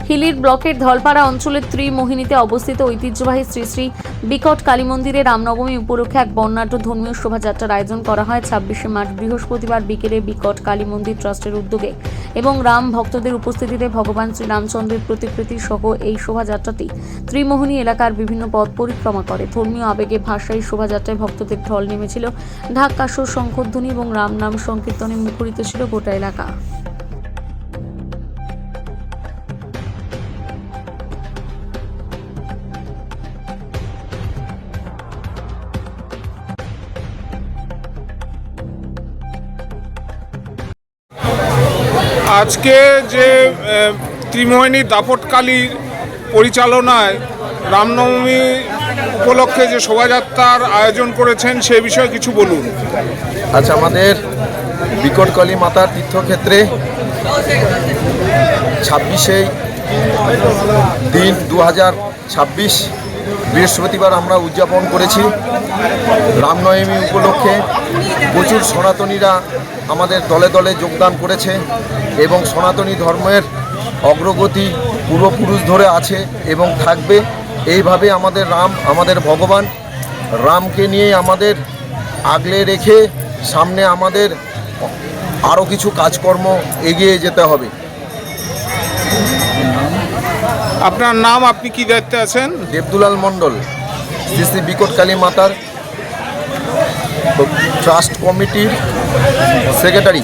হিলির ব্লকের ধলপাড়া অঞ্চলের ত্রিমোহিনীতে অবস্থিত ঐতিহ্যবাহী শ্রী শ্রী বিকট কালী মন্দিরে রামনবমী উপলক্ষে এক বর্ণাঢ্য ধর্মীয় শোভাযাত্রার আয়োজন করা হয় ২৬শে মার্চ বৃহস্পতিবার বিকেলে বিকট কালী মন্দির ট্রাস্টের উদ্যোগে এবং রাম ভক্তদের উপস্থিতিতে ভগবান শ্রীরামচন্দ্রের প্রতিকৃতি সহ এই শোভাযাত্রাটি ত্রিমোহিনী এলাকার বিভিন্ন পথ পরিক্রমা করে। ধর্মীয় আবেগে ভাষায় শোভাযাত্রায় ভক্তদের ঢল নেমেছিল। ঢাক কাসর শঙ্খধ্বনি এবং রাম নাম সংকীর্তনে মুখরিত ছিল গোটা এলাকা। আজকে যে ত্রিমোহিনী দাপটকালীর পরিচালনায় রামনবমী উপলক্ষে যে শোভাযাত্রার আয়োজন করেছেন সে বিষয়ে কিছু বলুন। আচ্ছা, আমাদের বিকট কালী মাতার তীর্থক্ষেত্রে 26শে দিন 2026 বৃহস্পতিবার আমরা উদযাপন করেছি। রামনবমী উপলক্ষে প্রচুর সনাতনীরা আমাদের দলে দলে যোগদান করেছে এবং সনাতনী ধর্মের অগ্রগতি পূর্বপুরুষ ধরে আছে এবং থাকবে। এইভাবে আমাদের রাম, আমাদের ভগবান রামকে নিয়ে আমাদের আগলে রেখে সামনে আমাদের আরও কিছু কাজকর্ম এগিয়ে যেতে হবে। আপনার নাম, আপনি কি দায়িত্বে আছেন? দেবদুলাল মণ্ডল, শ্রী শ্রী বিকট কালী মাতার ট্রাস্ট কমিটির সেক্রেটারি।